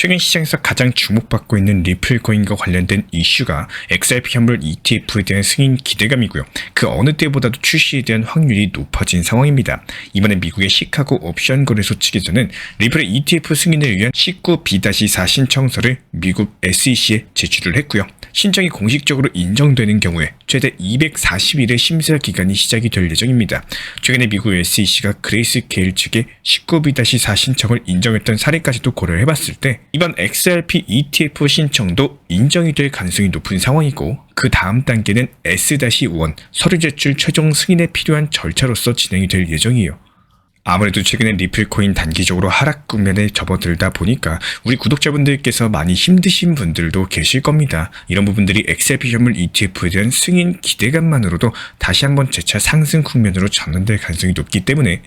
최근 시장에서 가장 주목받고 있는 리플코인과 관련된 이슈가 XRP 현물 ETF에 대한 승인 기대감이고요. 그 어느 때보다도 출시에 대한 확률이 높아진 상황입니다. 이번에 미국의 시카고 옵션 거래소 측에서는 리플의 ETF 승인을 위한 19B-4 신청서를 미국 SEC에 제출을 했고요. 신청이 공식적으로 인정되는 경우에 최대 240일의 심사 기간이 시작이 될 예정입니다. 최근에 미국 SEC가 그레이스케일 측의 19B-4 신청을 인정했던 사례까지도 고려를 해봤을 때 이번 XRP ETF 신청도 인정이 될 가능성이 높은 상황이고, 그 다음 단계는 S-1 서류 제출 최종 승인에 필요한 절차로서 진행이 될 예정이에요. 아무래도 최근에 리플코인 단기적으로 하락 국면에 접어들다 보니까 우리 구독자분들께서 많이 힘드신 분들도 계실 겁니다. 이런 부분들이 XRP 현물 ETF에 대한 승인 기대감만으로도 다시 한번 재차 상승 국면으로 전환될 가능성이 높기 때문에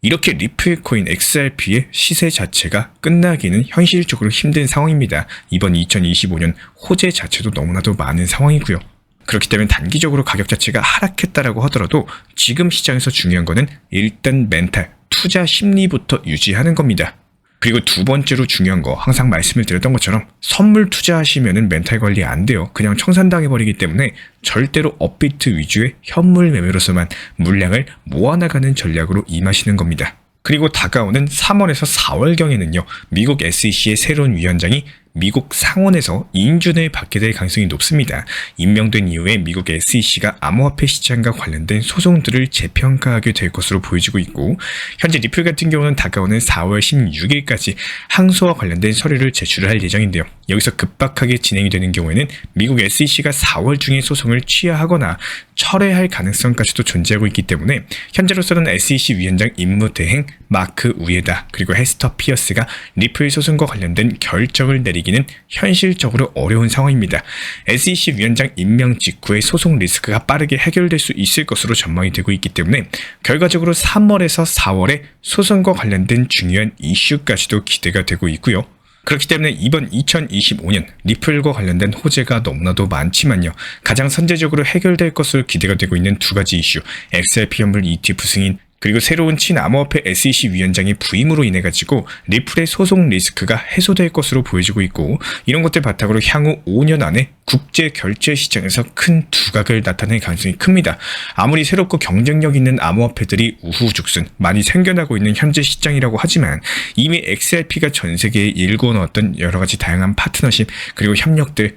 이렇게 리플코인 XRP의 시세 자체가 끝나기는 현실적으로 힘든 상황입니다. 이번 2025년 호재 자체도 너무나도 많은 상황이고요. 그렇기 때문에 단기적으로 가격 자체가 하락했다라고 하더라도 지금 시장에서 중요한 거는 일단 멘탈, 투자 심리부터 유지하는 겁니다. 그리고 두 번째로 중요한 거, 항상 말씀을 드렸던 것처럼 선물 투자하시면은 멘탈 관리 안 돼요. 그냥 청산당해버리기 때문에 절대로 업비트 위주의 현물 매매로서만 물량을 모아나가는 전략으로 임하시는 겁니다. 그리고 다가오는 3월에서 4월경에는요, 미국 SEC의 새로운 위원장이 미국 상원에서 인준을 받게 될 가능성이 높습니다. 임명된 이후에 미국 SEC가 암호화폐 시장과 관련된 소송들을 재평가하게 될 것으로 보여지고 있고, 현재 리플 같은 경우는 다가오는 4월 16일까지 항소와 관련된 서류를 제출을 할 예정인데요. 여기서 급박하게 진행이 되는 경우에는 미국 SEC가 4월 중에 소송을 취하하거나 철회할 가능성까지도 존재하고 있기 때문에 현재로서는 SEC 위원장 임무 대행 마크 우에다 그리고 헤스터 피어스가 리플 소송과 관련된 결정을 내리기는 현실적으로 어려운 상황입니다. SEC 위원장 임명 직후에 소송 리스크가 빠르게 해결될 수 있을 것으로 전망이 되고 있기 때문에 결과적으로 3월에서 4월에 소송과 관련된 중요한 이슈까지도 기대가 되고 있고요. 그렇기 때문에 이번 2025년 리플과 관련된 호재가 너무나도 많지만요, 가장 선제적으로 해결될 것으로 기대가 되고 있는 두 가지 이슈, XRP 현물 ETF 승인, 그리고 새로운 친암호화폐 SEC 위원장의 부임으로 인해 가지고 리플의 소송 리스크가 해소될 것으로 보여지고 있고, 이런 것들 바탕으로 향후 5년 안에 국제 결제 시장에서 큰 두각을 나타낼 가능성이 큽니다. 아무리 새롭고 경쟁력 있는 암호화폐들이 우후죽순 많이 생겨나고 있는 현재 시장이라고 하지만 이미 XRP가 전 세계에 일궈놓았던 여러 가지 다양한 파트너십 그리고 협력들,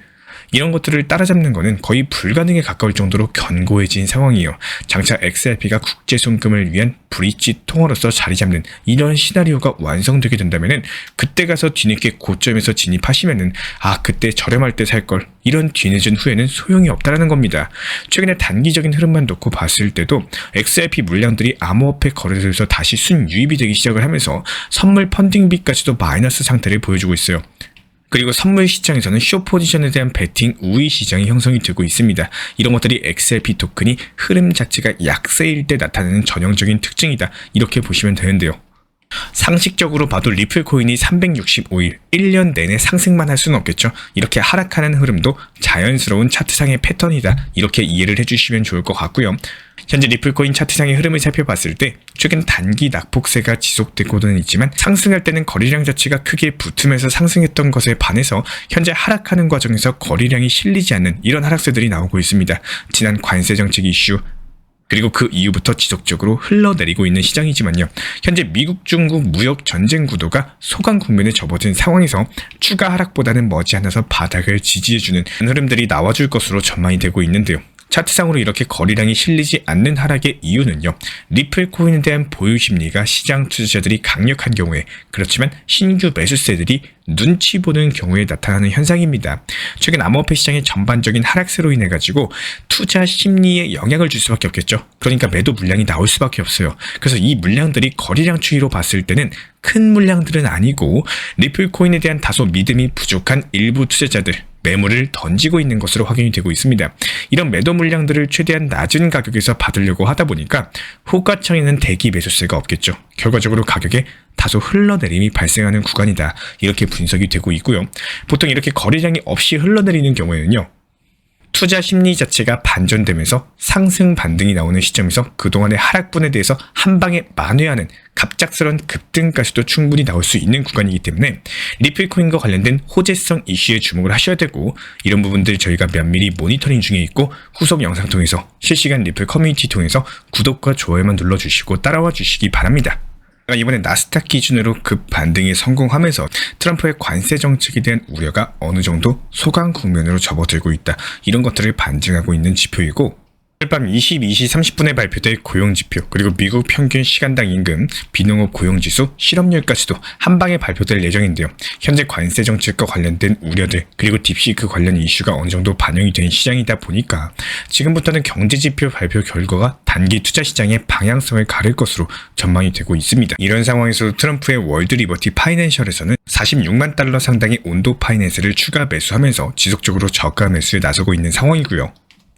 이런 것들을 따라잡는 것은 거의 불가능에 가까울 정도로 견고해진 상황이에요. 장차 XRP가 국제 송금을 위한 브릿지 통화로서 자리 잡는 이런 시나리오가 완성되게 된다면은 그때 가서 뒤늦게 고점에서 진입하시면은 그때 저렴할 때 살 걸, 이런 뒤늦은 후에는 소용이 없다라는 겁니다. 최근에 단기적인 흐름만 놓고 봤을 때도 XRP 물량들이 암호화폐 거래소에서 다시 순유입이 되기 시작을 하면서 선물 펀딩비까지도 마이너스 상태를 보여주고 있어요. 그리고 선물 시장에서는 숏 포지션에 대한 베팅 우위 시장이 형성이 되고 있습니다. 이런 것들이 XRP 토큰이 흐름 자체가 약세일 때 나타나는 전형적인 특징이다, 이렇게 보시면 되는데요. 상식적으로 봐도 리플코인이 365일, 1년 내내 상승만 할 수는 없겠죠. 이렇게 하락하는 흐름도 자연스러운 차트상의 패턴이다, 이렇게 이해를 해주시면 좋을 것 같고요. 현재 리플코인 차트상의 흐름을 살펴봤을 때 최근 단기 낙폭세가 지속되고는 있지만 상승할 때는 거래량 자체가 크게 붙으면서 상승했던 것에 반해서 현재 하락하는 과정에서 거래량이 실리지 않는 이런 하락세들이 나오고 있습니다. 지난 관세 정책 이슈, 그리고 그 이후부터 지속적으로 흘러내리고 있는 시장이지만요, 현재 미국 중국 무역 전쟁 구도가 소강 국면에 접어든 상황에서 추가 하락보다는 머지않아서 바닥을 지지해주는 흐름들이 나와줄 것으로 전망이 되고 있는데요. 차트상으로 이렇게 거래량이 실리지 않는 하락의 이유는요, 리플 코인에 대한 보유 심리가 시장 투자자들이 강력한 경우에, 그렇지만 신규 매수세들이 눈치 보는 경우에 나타나는 현상입니다. 최근 암호화폐 시장의 전반적인 하락세로 인해 가지고 투자 심리에 영향을 줄 수밖에 없겠죠. 그러니까 매도 물량이 나올 수밖에 없어요. 그래서 이 물량들이 거래량 추이로 봤을 때는 큰 물량들은 아니고 리플 코인에 대한 다소 믿음이 부족한 일부 투자자들, 매물을 던지고 있는 것으로 확인이 되고 있습니다. 이런 매도 물량들을 최대한 낮은 가격에서 받으려고 하다 보니까 호가창에는 대기 매수세가 없겠죠. 결과적으로 가격에 다소 흘러내림이 발생하는 구간이다, 이렇게 분석이 되고 있고요. 보통 이렇게 거래량이 없이 흘러내리는 경우에는요, 투자 심리 자체가 반전되면서 상승 반등이 나오는 시점에서 그동안의 하락분에 대해서 한 방에 만회하는 갑작스런 급등까지도 충분히 나올 수 있는 구간이기 때문에 리플 코인과 관련된 호재성 이슈에 주목을 하셔야 되고, 이런 부분들 저희가 면밀히 모니터링 중에 있고 후속 영상 통해서 실시간 리플 커뮤니티 통해서 구독과 좋아요만 눌러주시고 따라와 주시기 바랍니다. 이번에 나스닥 기준으로 급 반등에 성공하면서 트럼프의 관세 정책에 대한 우려가 어느 정도 소강 국면으로 접어들고 있다, 이런 것들을 반증하고 있는 지표이고, 오늘 밤 22시 30분에 발표될 고용지표, 그리고 미국 평균 시간당 임금, 비농업 고용지수, 실업률까지도 한 방에 발표될 예정인데요. 현재 관세 정책과 관련된 우려들, 그리고 딥시크 관련 이슈가 어느 정도 반영이 된 시장이다 보니까 지금부터는 경제지표 발표 결과가 단기 투자 시장의 방향성을 가를 것으로 전망이 되고 있습니다. 이런 상황에서 트럼프의 월드 리버티 파이낸셜에서는 46만 달러 상당의 온도 파이낸스를 추가 매수하면서 지속적으로 저가 매수에 나서고 있는 상황이고요.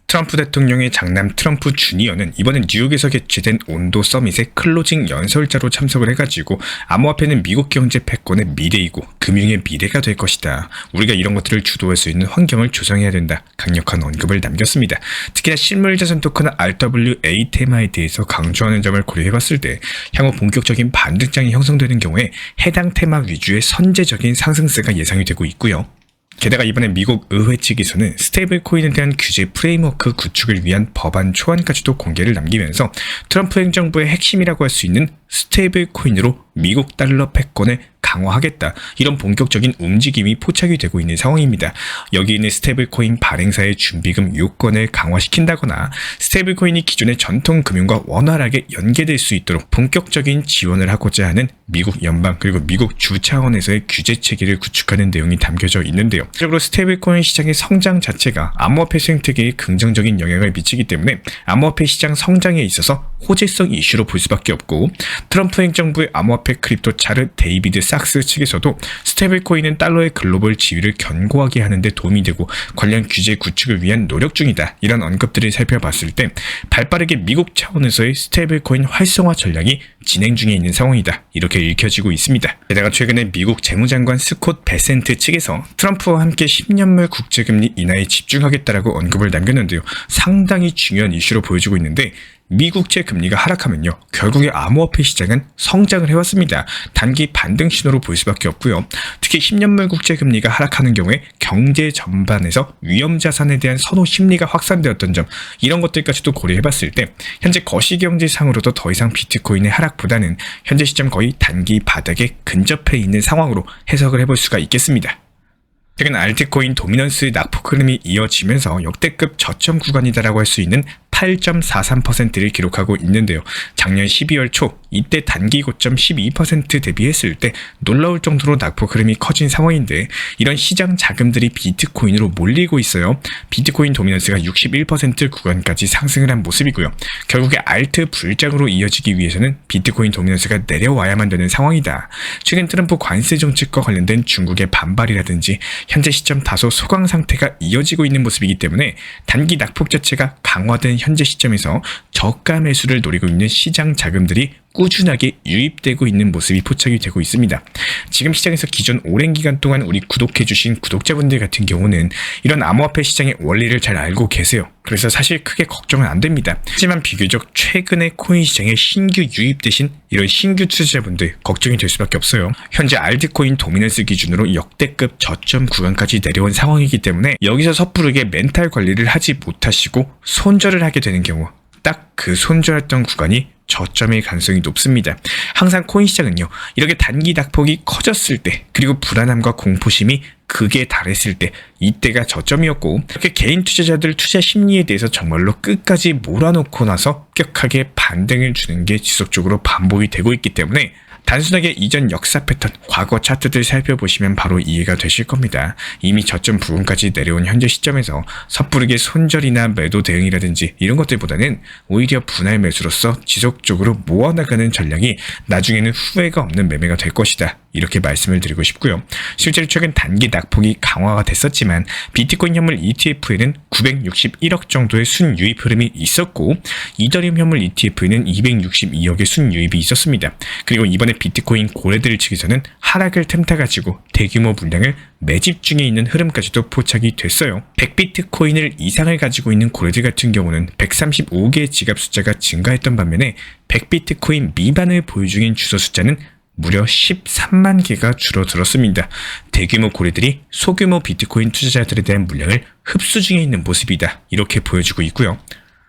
트럼프 대통령의 장남 트럼프 주니어는 이번에 뉴욕에서 개최된 온도 서밋의 클로징 연설자로 참석을 해가지고 암호화폐는 미국 경제 패권의 미래이고 금융의 미래가 될 것이다, 우리가 이런 것들을 주도할 수 있는 환경을 조성해야 된다, 강력한 언급을 남겼습니다. 특히나 실물자산 토큰 RWA 테마에 대해서 강조하는 점을 고려해봤을 때 향후 본격적인 반등장이 형성되는 경우에 해당 테마 위주의 선제적인 상승세가 예상이 되고 있고요. 게다가 이번에 미국 의회 측에서는 스테이블 코인에 대한 규제 프레임워크 구축을 위한 법안 초안까지도 공개를 남기면서 트럼프 행정부의 핵심이라고 할 수 있는 스테이블 코인으로 미국 달러 패권을 강화하겠다, 이런 본격적인 움직임이 포착이 되고 있는 상황입니다. 여기 있는 스테이블 코인 발행사의 준비금 요건을 강화시킨다거나 스테이블 코인이 기존의 전통 금융과 원활하게 연계될 수 있도록 본격적인 지원을 하고자 하는 미국 연방 그리고 미국 주 차원에서의 규제 체계를 구축하는 내용이 담겨져 있는데요. 실제로 스테이블 코인 시장의 성장 자체가 암호화폐 생태계에 긍정적인 영향을 미치기 때문에 암호화폐 시장 성장에 있어서 호재성 이슈로 볼 수밖에 없고, 트럼프 행정부의 암호화폐 크립토 차르 데이비드 삭스 측에서도 스테이블 코인은 달러의 글로벌 지위를 견고하게 하는 데 도움이 되고 관련 규제 구축을 위한 노력 중이다, 이런 언급들을 살펴봤을 때 발빠르게 미국 차원에서의 스테이블 코인 활성화 전략이 진행 중에 있는 상황이다, 이렇게 읽혀지고 있습니다. 게다가 최근에 미국 재무장관 스콧 베센트 측에서 트럼프와 함께 10년물 국제금리 인하에 집중하겠다라고 언급을 남겼는데요. 상당히 중요한 이슈로 보여지고 있는데, 미국제 금리가 하락하면요, 결국에 암호화폐 시장은 성장을 해왔습니다. 단기 반등 신호로 볼 수밖에 없고요. 특히 10년물 국제 금리가 하락하는 경우에 경제 전반에서 위험자산에 대한 선호 심리가 확산되었던 점, 이런 것들까지도 고려해봤을 때 현재 거시경제상으로도 더 이상 비트코인의 하락보다는 현재 시점 거의 단기 바닥에 근접해 있는 상황으로 해석을 해볼 수가 있겠습니다. 최근 알트코인 도미넌스 낙폭 흐름이 이어지면서 역대급 저점 구간이다라고 할 수 있는 8.43%를 기록하고 있는데요. 작년 12월 초 이때 단기 고점 12% 대비했을 때 놀라울 정도로 낙폭 흐름이 커진 상황인데, 이런 시장 자금들이 비트코인으로 몰리고 있어요. 비트코인 도미넌스가 61% 구간까지 상승을 한 모습이고요. 결국에 알트 불장으로 이어지기 위해서는 비트코인 도미넌스가 내려와야만 되는 상황이다. 최근 트럼프 관세 정책과 관련된 중국의 반발이라든지 현재 시점 다소 소강 상태가 이어지고 있는 모습이기 때문에 단기 낙폭 자체가 강화된 현재 시점에서 저가 매수를 노리고 있는 시장 자금들이 꾸준하게 유입되고 있는 모습이 포착이 되고 있습니다. 지금 시장에서 기존 오랜 기간 동안 우리 구독해주신 구독자분들 같은 경우는 이런 암호화폐 시장의 원리를 잘 알고 계세요. 그래서 사실 크게 걱정은 안 됩니다. 하지만 비교적 최근에 코인 시장에 신규 유입되신 이런 신규 투자자분들 걱정이 될 수밖에 없어요. 현재 알트코인 도미넌스 기준으로 역대급 저점 구간까지 내려온 상황이기 때문에 여기서 섣부르게 멘탈 관리를 하지 못하시고 손절을 하게 되는 경우, 딱 그 손절했던 구간이 저점의 가능성이 높습니다. 항상 코인 시장은요, 이렇게 단기 낙폭이 커졌을 때, 그리고 불안함과 공포심이 극에 달했을 때, 이때가 저점이었고, 이렇게 개인 투자자들 투자 심리에 대해서 정말로 끝까지 몰아놓고 나서 급격하게 반등을 주는 게 지속적으로 반복이 되고 있기 때문에 단순하게 이전 역사 패턴, 과거 차트들 살펴보시면 바로 이해가 되실 겁니다. 이미 저점 부근까지 내려온 현재 시점에서 섣부르게 손절이나 매도 대응이라든지 이런 것들보다는 오히려 분할 매수로서 지속적으로 모아나가는 전략이 나중에는 후회가 없는 매매가 될 것이다, 이렇게 말씀을 드리고 싶고요. 실제로 최근 단기 낙폭이 강화가 됐었지만 비트코인 현물 ETF에는 961억 정도의 순유입 흐름이 있었고 이더리움 현물 ETF에는 262억의 순유입이 있었습니다. 그리고 이번에 비트코인 고래들 측에서는 하락을 틈타가지고 대규모 물량을 매집 중에 있는 흐름까지도 포착이 됐어요. 100비트코인을 이상을 가지고 있는 고래들 같은 경우는 135개의 지갑 숫자가 증가했던 반면에 100비트코인 미만을 보유 중인 주소 숫자는 무려 13만 개가 줄어들었습니다. 대규모 고래들이 소규모 비트코인 투자자들에 대한 물량을 흡수 중에 있는 모습이다. 이렇게 보여주고 있고요.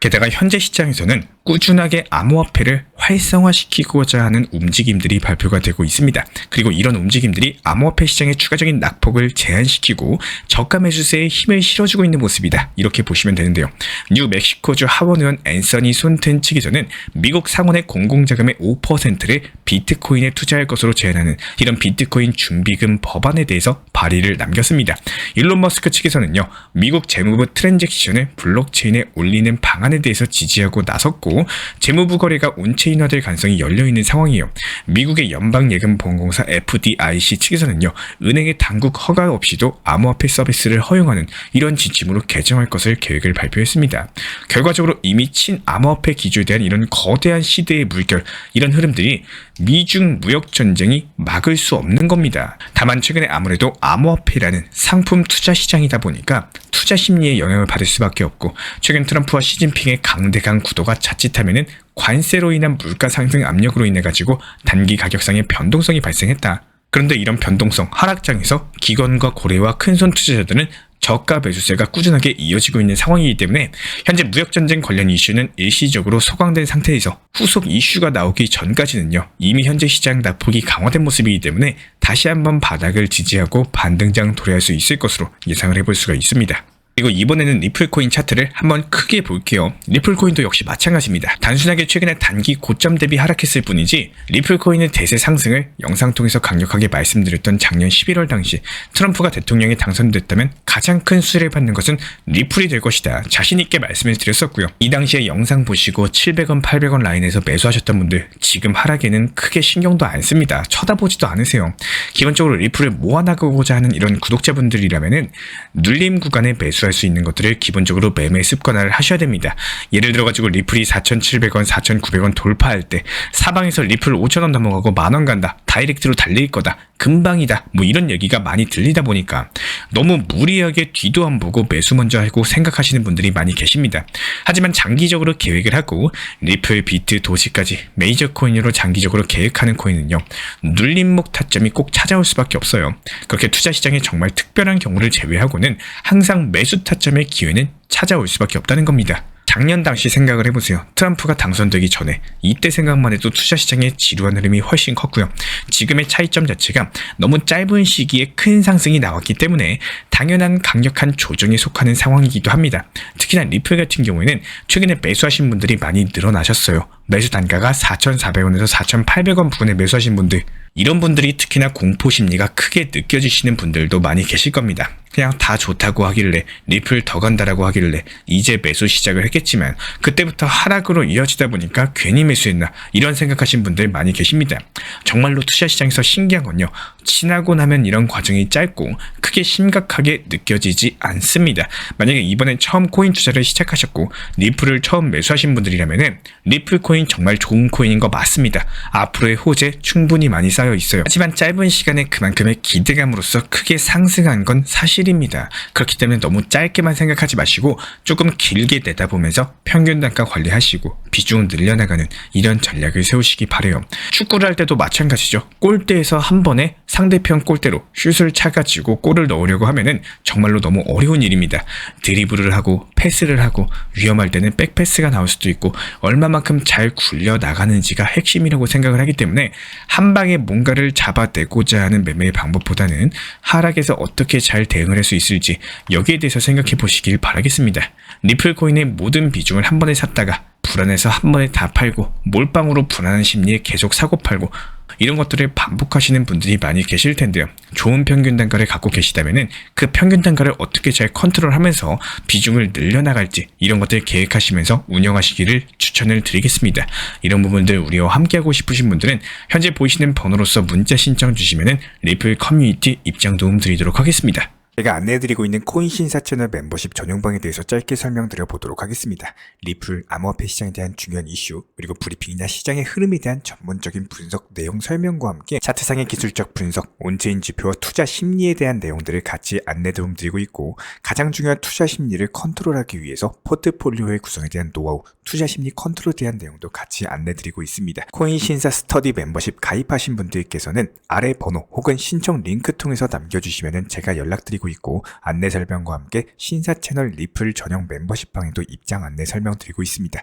게다가 현재 시장에서는 꾸준하게 암호화폐를 활성화시키고자 하는 움직임들이 발표가 되고 있습니다. 그리고 이런 움직임들이 암호화폐 시장의 추가적인 낙폭을 제한시키고 저가 매수세에 힘을 실어주고 있는 모습이다. 이렇게 보시면 되는데요. 뉴멕시코주 하원의원 앤서니 손튼 측에서는 미국 상원의 공공자금의 5%를 비트코인에 투자할 것으로 제안하는 이런 비트코인 준비금 법안에 대해서 발의를 남겼습니다. 일론 머스크 측에서는요. 미국 재무부 트랜잭션을 블록체인에 올리는 방안에 대해서 지지하고 나섰고 재무부 거래가 온체인화될 가능성이 열려있는 상황이에요. 미국의 연방예금보험공사 FDIC 측에서는요. 은행의 당국 허가 없이도 암호화폐 서비스를 허용하는 이런 지침으로 개정할 것을 계획을 발표했습니다. 결과적으로 이미 친암호화폐 기조에 대한 이런 거대한 시대의 물결, 이런 흐름들이 미중 무역전쟁이 막을 수 없는 겁니다. 다만 최근에 아무래도 암호화폐라는 상품 투자 시장이다 보니까 투자 심리에 영향을 받을 수밖에 없고 최근 트럼프와 시진핑의 강대강 구도가 자칫하면은 관세로 인한 물가 상승 압력으로 인해 가지고 단기 가격상의 변동성이 발생했다. 그런데 이런 변동성 하락장에서 기관과 고래와 큰손 투자자들은 저가 매수세가 꾸준하게 이어지고 있는 상황이기 때문에 현재 무역전쟁 관련 이슈는 일시적으로 소강된 상태에서 후속 이슈가 나오기 전까지는요. 이미 현재 시장 낙폭이 강화된 모습이기 때문에 다시 한번 바닥을 지지하고 반등장 도래할 수 있을 것으로 예상을 해볼 수가 있습니다. 그리고 이번에는 리플코인 차트를 한번 크게 볼게요. 리플코인도 역시 마찬가지입니다. 단순하게 최근에 단기 고점 대비 하락했을 뿐이지 리플코인의 대세 상승을 영상 통해서 강력하게 말씀드렸던 작년 11월 당시 트럼프가 대통령에 당선됐다면 가장 큰 수혜를 받는 것은 리플이 될 것이다. 자신있게 말씀을 드렸었고요. 이 당시에 영상 보시고 700원, 800원 라인에서 매수하셨던 분들 지금 하락에는 크게 신경도 안 씁니다. 쳐다보지도 않으세요. 기본적으로 리플을 모아나가고자 하는 이런 구독자분들이라면은 눌림 구간에 매수할 수 있는 것들을 기본적으로 매매 습관화를 하셔야 됩니다. 예를 들어가지고 리플이 4,700원, 4,900원 돌파할 때 사방에서 리플 5,000원 넘어가고 만원 간다. 다이렉트로 달릴 거다. 금방이다. 뭐 이런 얘기가 많이 들리다 보니까 너무 무리하게 뒤도 안 보고 매수 먼저 하고 생각하시는 분들이 많이 계십니다. 하지만 장기적으로 계획을 하고 리플, 비트, 도시까지 메이저 코인으로 장기적으로 계획하는 코인은요. 눌림목 타점이 꼭 찾아올 수밖에 없어요. 그렇게 투자 시장에 정말 특별한 경우를 제외하고는 항상 매수 타점의 기회는 찾아올 수밖에 없다는 겁니다. 작년 당시 생각을 해보세요. 트럼프가 당선되기 전에 이때 생각만 해도 투자 시장의 지루한 흐름이 훨씬 컸고요. 지금의 차이점 자체가 너무 짧은 시기에 큰 상승이 나왔기 때문에 당연한 강력한 조정에 속하는 상황이기도 합니다. 특히나 리플 같은 경우에는 최근에 매수하신 분들이 많이 늘어나셨어요. 매수 단가가 4,400원에서 4,800원 부근에 매수하신 분들, 이런 분들이 특히나 공포 심리가 크게 느껴지시는 분들도 많이 계실 겁니다. 그냥 다 좋다고 하길래 리플 더 간다라고 하길래 이제 매수 시작을 했겠지만 그때부터 하락으로 이어지다 보니까 괜히 매수했나 이런 생각하신 분들 많이 계십니다. 정말로 투자 시장에서 신기한 건요. 지나고 나면 이런 과정이 짧고 크게 심각하게 느껴지지 않습니다. 만약에 이번엔 처음 코인 투자를 시작하셨고 리플을 처음 매수하신 분들이라면은 리플 코인 정말 좋은 코인인 거 맞습니다. 앞으로의 호재 충분히 많이 쌓여 있어요. 하지만 짧은 시간에 그만큼의 기대감으로써 크게 상승한 건 사실입니다. 그렇기 때문에 너무 짧게만 생각하지 마시고 조금 길게 내다보면서 평균 단가 관리하시고 비중을 늘려나가는 이런 전략을 세우시기 바래요. 축구를 할 때도 마찬가지죠. 골대에서 한 번에 상대편 골대로 슛을 차가지고 골을 넣으려고 하면은 정말로 너무 어려운 일입니다. 드리블을 하고 패스를 하고 위험할 때는 백패스가 나올 수도 있고 얼마만큼 잘 굴려 나가는지가 핵심이라고 생각을 하기 때문에 한 방에 뭔가를 잡아내고자 하는 매매의 방법보다는 하락에서 어떻게 잘 대응을 할 수 있을지 여기에 대해서 생각해 보시길 바라겠습니다. 리플 코인의 모든 비중을 한 번에 샀다가 불안해서 한 번에 다 팔고 몰빵으로 불안한 심리에 계속 사고 팔고 이런 것들을 반복하시는 분들이 많이 계실 텐데요. 좋은 평균 단가를 갖고 계시다면은 그 평균 단가를 어떻게 잘 컨트롤하면서 비중을 늘려나갈지 이런 것들 계획하시면서 운영하시기를 추천을 드리겠습니다. 이런 부분들 우리와 함께하고 싶으신 분들은 현재 보이시는 번호로서 문자 신청 주시면은 리플 커뮤니티 입장 도움 드리도록 하겠습니다. 제가 안내해드리고 있는 코인 신사 채널 멤버십 전용방에 대해서 짧게 설명드려 보도록 하겠습니다. 리플, 암호화폐 시장에 대한 중요한 이슈, 그리고 브리핑이나 시장의 흐름에 대한 전문적인 분석 내용 설명과 함께 차트상의 기술적 분석, 온체인 지표와 투자 심리에 대한 내용들을 같이 안내 도움 드리고 있고, 가장 중요한 투자 심리를 컨트롤하기 위해서 포트폴리오의 구성에 대한 노하우, 투자 심리 컨트롤에 대한 내용도 같이 안내 드리고 있습니다. 코인 신사 스터디 멤버십 가입하신 분들께서는 아래 번호 혹은 신청 링크 통해서 남겨주시면 제가 연락드리고 있고, 안내 설명과 함께 신사 채널 리플 전용 멤버십 방에도 입장 안내 설명드리고 있습니다.